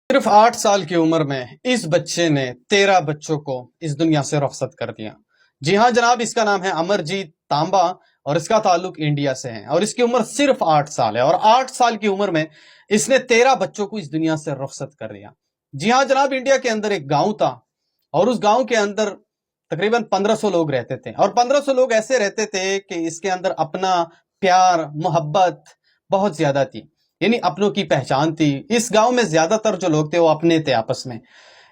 صرف 8 سال کی عمر میں اس بچے نے 13 بچوں کو اس دنیا سے رخصت کر دیا۔ جی ہاں جناب، اس کا نام ہے امرجیت تانبا اور اس کا تعلق انڈیا سے ہے اور اس کی عمر صرف 8 سال ہے اور 8 سال کی عمر میں اس نے 13 بچوں کو اس دنیا سے رخصت کر دیا۔ جی ہاں جناب، انڈیا کے اندر ایک گاؤں تھا اور اس گاؤں کے اندر تقریباً 1500 لوگ رہتے تھے اور 1500 لوگ ایسے رہتے تھے کہ اس کے اندر اپنا پیار محبت بہت زیادہ تھی، یعنی اپنوں کی پہچان تھی۔ اس گاؤں میں زیادہ تر جو لوگ تھے وہ اپنے تھے آپس میں۔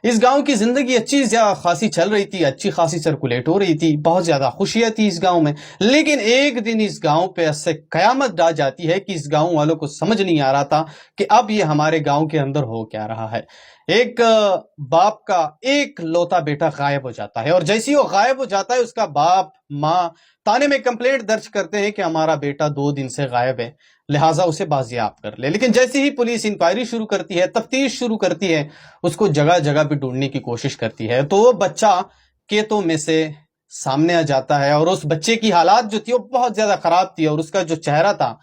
اس گاؤں کی زندگی اچھی خاصی چل رہی تھی، اچھی خاصی سرکولیٹ ہو رہی تھی، بہت زیادہ خوشیاں تھی اس گاؤں میں۔ لیکن ایک دن اس گاؤں پہ ایسے قیامت ڈال جاتی ہے کہ اس گاؤں والوں کو سمجھ نہیں آ رہا تھا کہ اب یہ ہمارے گاؤں کے اندر ہو کیا رہا ہے۔ ایک باپ کا ایک لوتا بیٹا غائب ہو جاتا ہے اور جیسے وہ غائب ہو جاتا ہے اس کا باپ ماں تانے میں کمپلینٹ درج کرتے ہیں کہ ہمارا بیٹا 2 دن سے غائب ہے، لہٰذا اسے بازیاب کر لے۔ لیکن جیسے ہی پولیس انکوائری شروع کرتی ہے، تفتیش شروع کرتی ہے، اس کو جگہ جگہ پہ ڈھونڈنے کی کوشش کرتی ہے تو وہ بچہ کیتوں میں سے سامنے آ جاتا ہے اور اس بچے کی حالات جو تھی وہ بہت زیادہ خراب تھی اور اس کا جو چہرہ تھا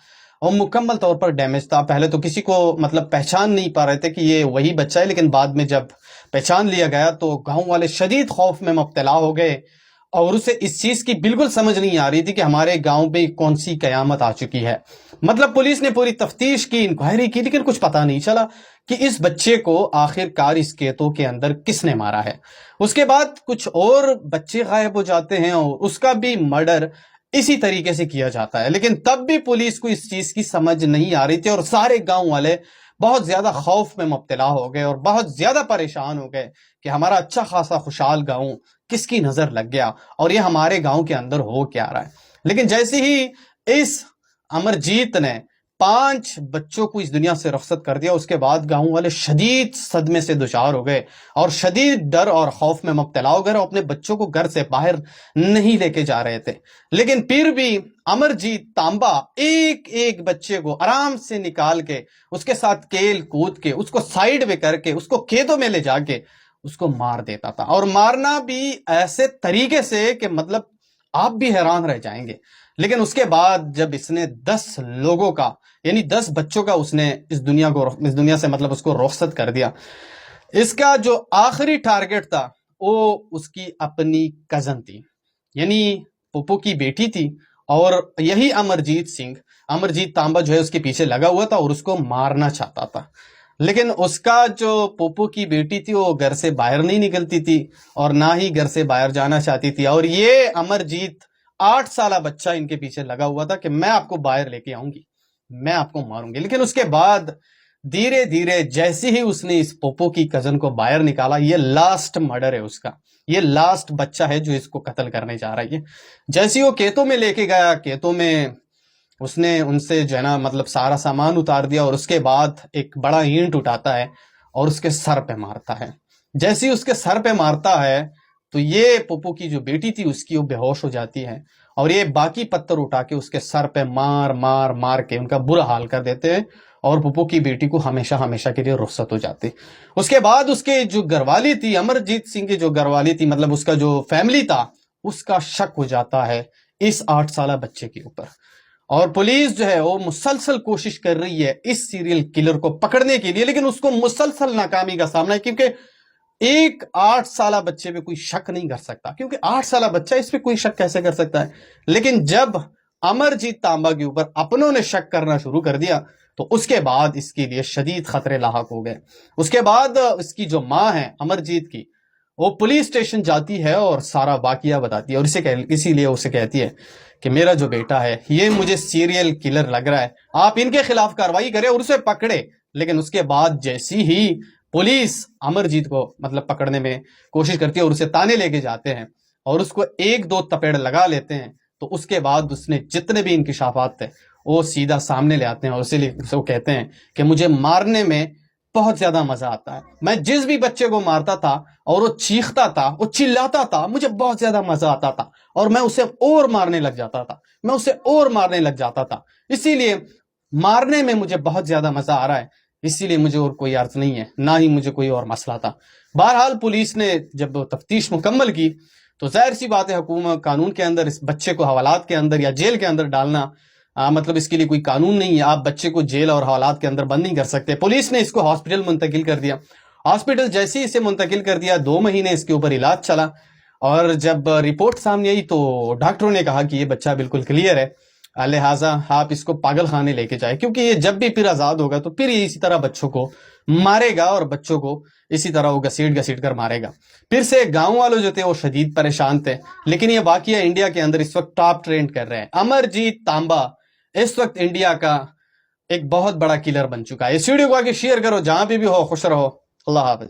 وہ مکمل طور پر ڈیمیج تھا۔ پہلے تو کسی کو پہچان نہیں پا رہے تھے کہ یہ وہی بچہ ہے، لیکن بعد میں جب پہچان لیا گیا تو گاؤں والے شدید خوف میں مبتلا ہو گئے اور اسے اس چیز کی بالکل سمجھ نہیں آ رہی تھی کہ ہمارے گاؤں پہ کون سی قیامت آ چکی ہے۔ پولیس نے پوری تفتیش کی، انکوائری کی، لیکن کچھ پتہ نہیں چلا کہ اس بچے کو آخر کار اس کیتوں کے اندر کس نے مارا ہے۔ اس کے بعد کچھ اور بچے غائب ہو جاتے ہیں اور اس کا بھی مرڈر اسی طریقے سے کیا جاتا ہے، لیکن تب بھی پولیس کو اس چیز کی سمجھ نہیں آ رہی تھی اور سارے گاؤں والے بہت زیادہ خوف میں مبتلا ہو گئے اور بہت زیادہ پریشان ہو گئے کہ ہمارا اچھا خاصا خوشحال گاؤں کس کی نظر لگ گیا اور یہ ہمارے گاؤں کے اندر ہو کیا رہا ہے۔ لیکن جیسے ہی اس امرجیت نے 5 بچوں کو اس دنیا سے رخصت کر دیا، اس کے بعد گاؤں والے شدید صدمے سے دچار ہو گئے اور شدید ڈر اور خوف میں مبتلا ہو گئے اور اپنے بچوں کو گھر سے باہر نہیں لے کے جا رہے تھے۔ لیکن پھر بھی امرجیت تانبا ایک ایک بچے کو آرام سے نکال کے اس کے ساتھ کھیل کود کے اس کو سائیڈ میں کر کے اس کو کھیتوں میں لے جا کے اس کو مار دیتا تھا اور مارنا بھی ایسے طریقے سے کہ آپ بھی حیران رہ جائیں گے۔ لیکن اس کے بعد جب اس نے 10 لوگوں کا یعنی 10 بچوں کا اس نے اس دنیا سے اس کو رخصت کر دیا، اس کا جو آخری ٹارگٹ تھا وہ اس کی اپنی کزن تھی، یعنی پھپھو کی بیٹی تھی اور یہی امرجیت تانبا جو ہے اس کے پیچھے لگا ہوا تھا اور اس کو مارنا چاہتا تھا۔ لیکن اس کا جو پھپھو کی بیٹی تھی وہ گھر سے باہر نہیں نکلتی تھی اور نہ ہی گھر سے باہر جانا چاہتی تھی اور یہ امرجیت 8 سالہ بچہ ان کے پیچھے لگا ہوا تھا کہ میں آپ کو باہر لے کے آؤں گی، میں آپ کو ماروں گی۔ لیکن اس کے بعد دھیرے دھیرے جیسے ہی اس نے اس پھپھو کی کزن کو باہر نکالا، یہ لاسٹ مرڈر ہے اس کا، یہ لاسٹ بچہ ہے جو اس کو قتل کرنے جا رہا ہے۔ جیسے وہ کھیتوں میں لے کے گیا، کھیتوں میں اس نے ان سے جو ہے نا سارا سامان اتار دیا اور اس کے بعد ایک بڑا اینٹ اٹھاتا ہے اور اس کے سر پہ مارتا ہے۔ جیسے ہی اس کے سر پہ مارتا ہے تو یہ پھپھو کی جو بیٹی تھی اس کی وہ بے ہوش ہو جاتی ہے اور یہ باقی پتھر اٹھا کے اس کے سر پہ مار کے ان کا برا حال کر دیتے ہیں اور پھپھو کی بیٹی کو ہمیشہ کے لیے رخصت ہو جاتی۔ اس کے بعد اس کے جو گھر والی تھی، امرجیت سنگھ کی جو گھر والی تھی، اس کا جو فیملی تھا، اس کا شک ہو جاتا ہے اس 8 سالہ بچے کے اوپر اور پولیس جو ہے وہ مسلسل کوشش کر رہی ہے اس سیریل کلر کو پکڑنے کے لیے، لیکن اس کو مسلسل ناکامی کا سامنا ہے کیونکہ ایک 8 سالہ بچے پہ کوئی شک نہیں کر سکتا، کیونکہ 8 سالہ بچہ اس پہ کوئی شک کیسے کر سکتا ہے۔ لیکن جب امرجیت تانبا کے اوپر اپنوں نے شک کرنا شروع کر دیا تو اس کے بعد اس کے لیے شدید خطرے لاحق ہو گئے۔ اس کے بعد اس کی جو ماں ہے امرجیت کی، وہ پولیس اسٹیشن جاتی ہے اور سارا واقعہ بتاتی ہے اور اسی لیے اسے کہتی ہے کہ میرا جو بیٹا ہے یہ مجھے سیریل کلر لگ رہا ہے، آپ ان کے خلاف کارروائی کریں اور اسے پکڑے۔ لیکن اس کے بعد جیسی ہی پولیس امرجیت کو پکڑنے میں کوشش کرتی ہے اور اسے تانے لے کے جاتے ہیں اور اس کو 1-2 تپیڑ لگا لیتے ہیں تو اس کے بعد اس نے جتنے بھی انکشافات تھے وہ سیدھا سامنے لے آتے ہیں اور اسی لیے وہ کہتے ہیں کہ مجھے مارنے میں بہت زیادہ مزہ آتا ہے، میں جس بھی بچے کو مارتا تھا اور وہ چیختا تھا، وہ چلاتا تھا، مجھے بہت زیادہ مزہ آتا تھا اور میں اسے اور مارنے لگ جاتا تھا، اسی لیے مارنے میں مجھے بہت زیادہ مزہ آ رہا ہے، اسی لیے مجھے اور کوئی عرض نہیں ہے، نہ ہی مجھے کوئی اور مسئلہ تھا۔ بہرحال پولیس نے جب تفتیش مکمل کی تو ظاہر سی بات ہے حکومت قانون کے اندر اس بچے کو حوالات کے اندر یا جیل کے اندر ڈالنا مطلب اس کے لیے کوئی قانون نہیں ہے. آپ بچے کو جیل اور حوالات کے اندر بند نہیں کر سکتے. پولیس نے اس کو ہاسپٹل منتقل کر دیا. ہاسپٹل جیسے ہی اسے منتقل کر دیا 2 مہینے اس کے اوپر علاج چلا, اور جب رپورٹ سامنے آئی تو ڈاکٹروں نے کہا کہ یہ بچہ بالکل کلیئر ہے, لہٰذا آپ اس کو پاگل خانے لے کے جائیں, کیونکہ یہ جب بھی پھر آزاد ہوگا تو پھر یہ اسی طرح بچوں کو مارے گا, اور بچوں کو اسی طرح وہ گھسیٹ کر مارے گا. پھر سے گاؤں والوں جو تھے وہ شدید پریشان تھے. لیکن یہ واقعہ انڈیا کے اندر اس وقت ٹاپ ٹرینڈ کر رہے ہیں. امرجیت تانبا اس وقت انڈیا کا ایک بہت بڑا کلر بن چکا ہے. اس ویڈیو کو آگے شیئر کرو, جہاں بھی ہو خوش رہو. اللہ حافظ.